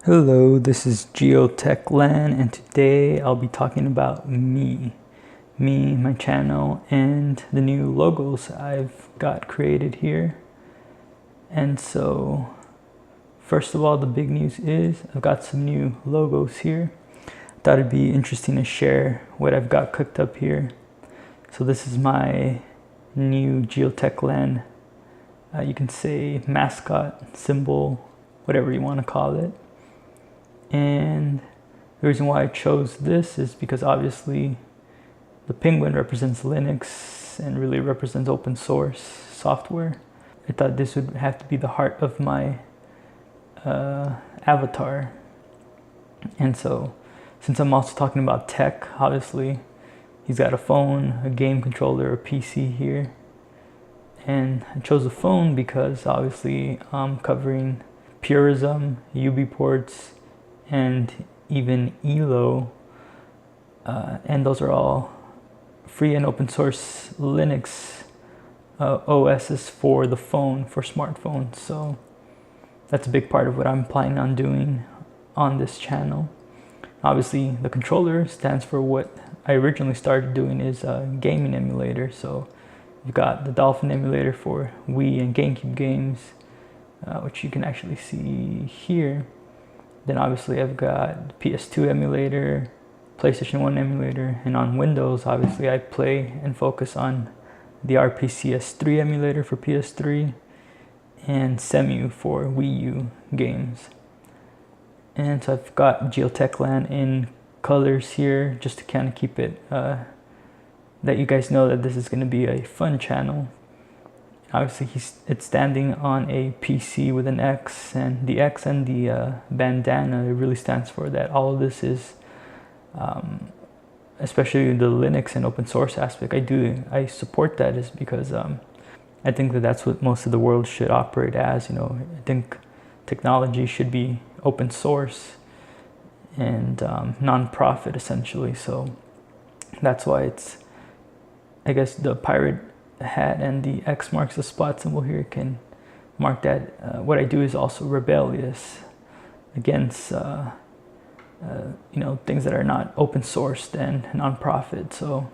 Hello, this is Geotechland, and today I'll be talking about me, my channel, and the new logos I've got created here. And so, first of all, the big news is I've got some new logos here. Thought it'd be interesting to share what I've got cooked up here. So this is my new Geotechland, you can say mascot, symbol, whatever you want to call it. And the reason why I chose this is because obviously the penguin represents Linux and really represents open source software. I thought this would have to be the heart of my avatar. And so, since I'm also talking about tech, obviously he's got a phone, a game controller, a PC here. And I chose a phone because obviously I'm covering Purism, UB ports, and even ELO, and those are all free and open source Linux OSs for the phone, for smartphones. So that's a big part of what I'm planning on doing on this channel. Obviously the controller stands for what I originally started doing is a gaming emulator. So you've got the Dolphin emulator for Wii and GameCube games, which you can actually see here. Then obviously I've got PS2 emulator, PlayStation 1 emulator, and on Windows obviously I play and focus on the RPCS3 emulator for PS3 and Cemu for Wii U games. And so I've got Geotechland in colors here just to kind of keep it that you guys know that this is going to be a fun channel. Obviously it's standing on a PC with an X, and the X and the bandana, it really stands for that all of this is, especially the Linux and open source aspect, I support that is because I think that that's what most of the world should operate as. I think technology should be open source and non-profit essentially. So that's why it's, I guess the pirate hat and the X marks the spot symbol here can mark that what I do is also rebellious against things that are not open sourced and non-profit. So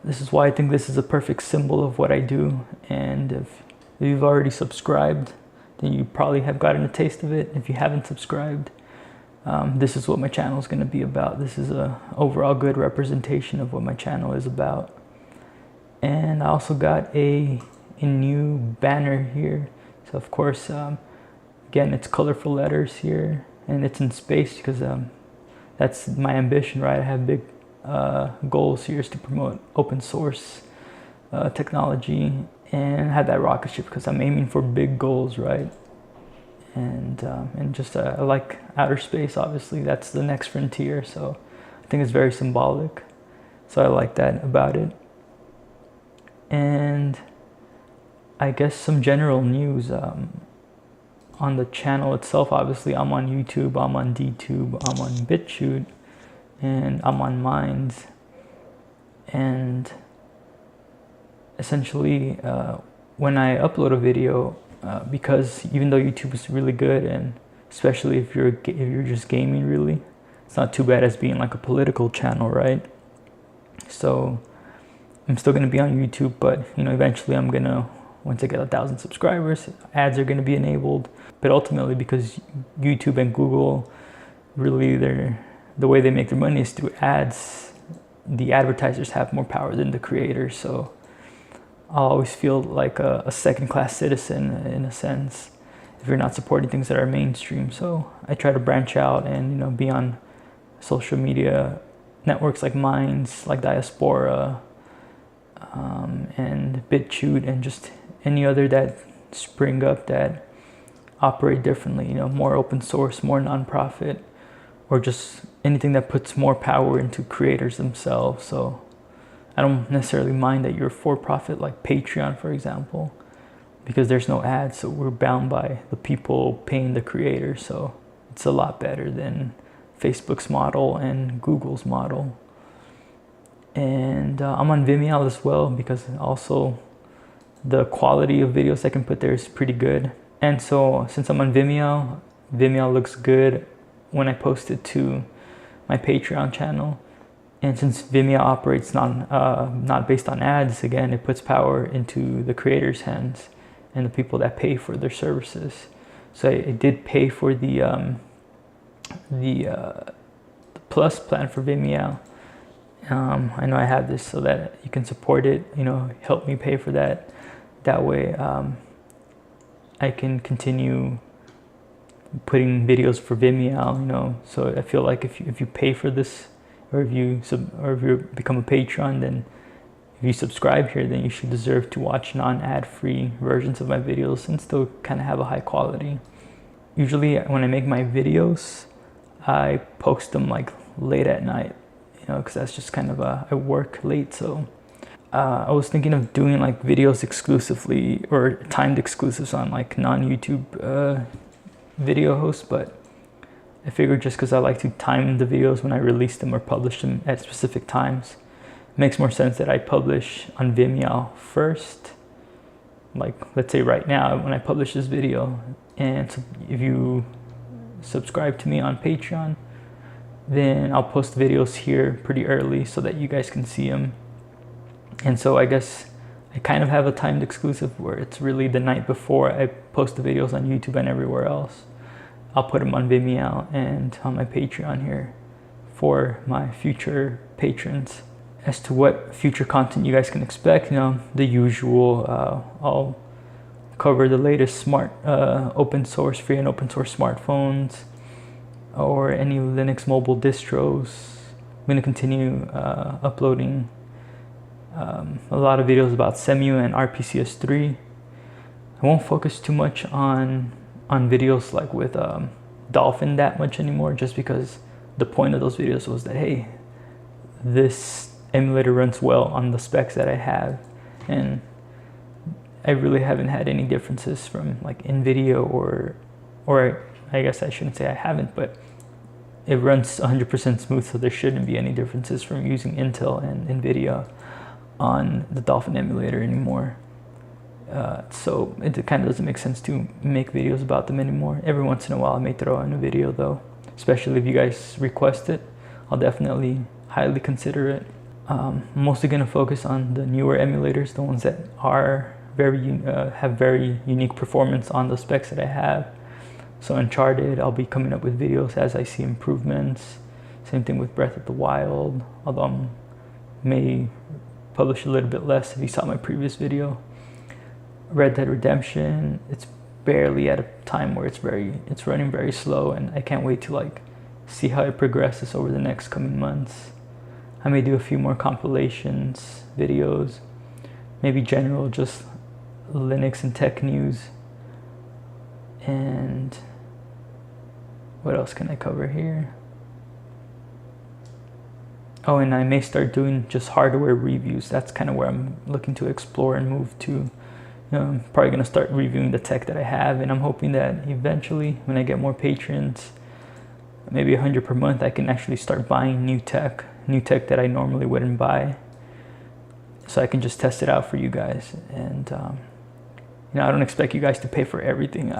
this is why I think this is a perfect symbol of what I do. And if you've already subscribed, then you probably have gotten a taste of it. If you haven't subscribed, this is what my channel is going to be about. This is a overall good representation of what my channel is about. And I also got a new banner here. So of course, again, it's colorful letters here, and it's in space because that's my ambition, right? I have big goals here is to promote open source technology and have that rocket ship because I'm aiming for big goals, right? And just I like outer space. Obviously, that's the next frontier. So I think it's very symbolic. So I like that about it. And I guess some general news on the channel itself. Obviously I'm on YouTube, I'm on DTube, I'm on BitChute, and I'm on Minds. And essentially when I upload a video, because even though YouTube is really good, and especially if you're just gaming, really it's not too bad as being like a political channel, right? So I'm still going to be on YouTube, but eventually I'm going to, once I get 1,000 subscribers, ads are going to be enabled. But ultimately, because YouTube and Google, really the way they make their money is through ads, the advertisers have more power than the creators. So I'll always feel like a second-class citizen in a sense if you're not supporting things that are mainstream. So I try to branch out and be on social media networks like Minds, like Diaspora, and BitChute, and just any other that spring up that operate differently, more open source, more nonprofit, or just anything that puts more power into creators themselves. So I don't necessarily mind that you're for profit, like Patreon, for example, because there's no ads, so we're bound by the people paying the creators. So it's a lot better than Facebook's model and Google's model. And I'm on Vimeo as well, because also the quality of videos I can put there is pretty good. And so since I'm on Vimeo, Vimeo looks good when I post it to my Patreon channel. And since Vimeo operates not based on ads, again, it puts power into the creators' hands and the people that pay for their services. So I did pay for the Plus plan for Vimeo. I know I have this so that you can support it, help me pay for that. That way I can continue putting videos for Vimeo, so I feel like if you pay for this, or if you become a patron, then if you subscribe here, then you should deserve to watch non-ad-free versions of my videos and still kind of have a high quality. Usually when I make my videos, I post them like late at night, because that's just kind of I work late. So I was thinking of doing like videos exclusively or timed exclusives on like non-YouTube video hosts, but I figured just because I like to time the videos when I release them or publish them at specific times, it makes more sense that I publish on Vimeo first. Like, let's say right now when I publish this video, and so if you subscribe to me on Patreon, then I'll post videos here pretty early so that you guys can see them. And so I guess I kind of have a timed exclusive where it's really the night before I post the videos on YouTube and everywhere else. I'll put them on Vimeo and on my Patreon here for my future patrons. As to what future content you guys can expect, the usual, I'll cover the latest free and open source smartphones, or any Linux mobile distros. I'm going to continue uploading a lot of videos about CEMU and RPCS3. I won't focus too much on videos like with Dolphin that much anymore, just because the point of those videos was that, hey, this emulator runs well on the specs that I have, and I really haven't had any differences from like NVIDIA or I guess I shouldn't say I haven't, but it runs 100% smooth, so there shouldn't be any differences from using Intel and NVIDIA on the Dolphin emulator anymore. So it kind of doesn't make sense to make videos about them anymore. Every once in a while I may throw in a video though, especially if you guys request it. I'll definitely highly consider it. I'm mostly going to focus on the newer emulators, the ones that are have very unique performance on the specs that I have. So Uncharted, I'll be coming up with videos as I see improvements. Same thing with Breath of the Wild, although I may publish a little bit less if you saw my previous video. Red Dead Redemption, it's barely at a time where it's running very slow, and I can't wait to like see how it progresses over the next coming months. I may do a few more compilations videos, maybe general just Linux and tech news. And what else can I cover here? Oh, and I may start doing just hardware reviews. That's kind of where I'm looking to explore and move to. I'm probably going to start reviewing the tech that I have, and I'm hoping that eventually when I get more patrons, maybe 100 per month, I can actually start buying new tech that I normally wouldn't buy, so I can just test it out for you guys. And I don't expect you guys to pay for everything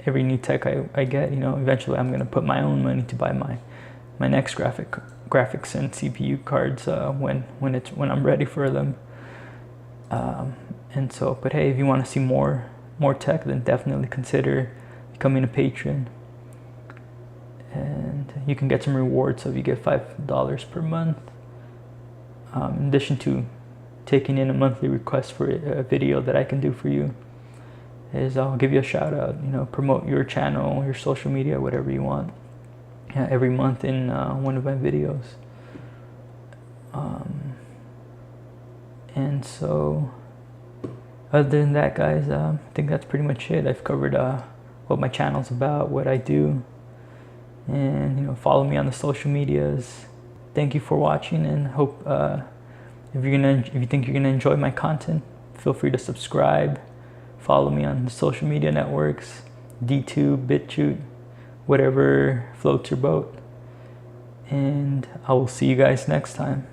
every new tech I get. Eventually I'm going to put my own money to buy my next graphics and CPU cards when I'm ready for them. And so, but hey, if you want to see more tech, then definitely consider becoming a patron. And you can get some rewards, so if you get $5 per month, in addition to taking in a monthly request for a video that I can do for you, is I'll give you a shout out, promote your channel, your social media, whatever you want, every month in one of my videos. And so, other than that, guys, I think that's pretty much it. I've covered what my channel's about, what I do, and follow me on the social medias. Thank you for watching, and hope if you think you're gonna enjoy my content, feel free to subscribe. Follow me on the social media networks, DTube, BitChute, whatever floats your boat. And I will see you guys next time.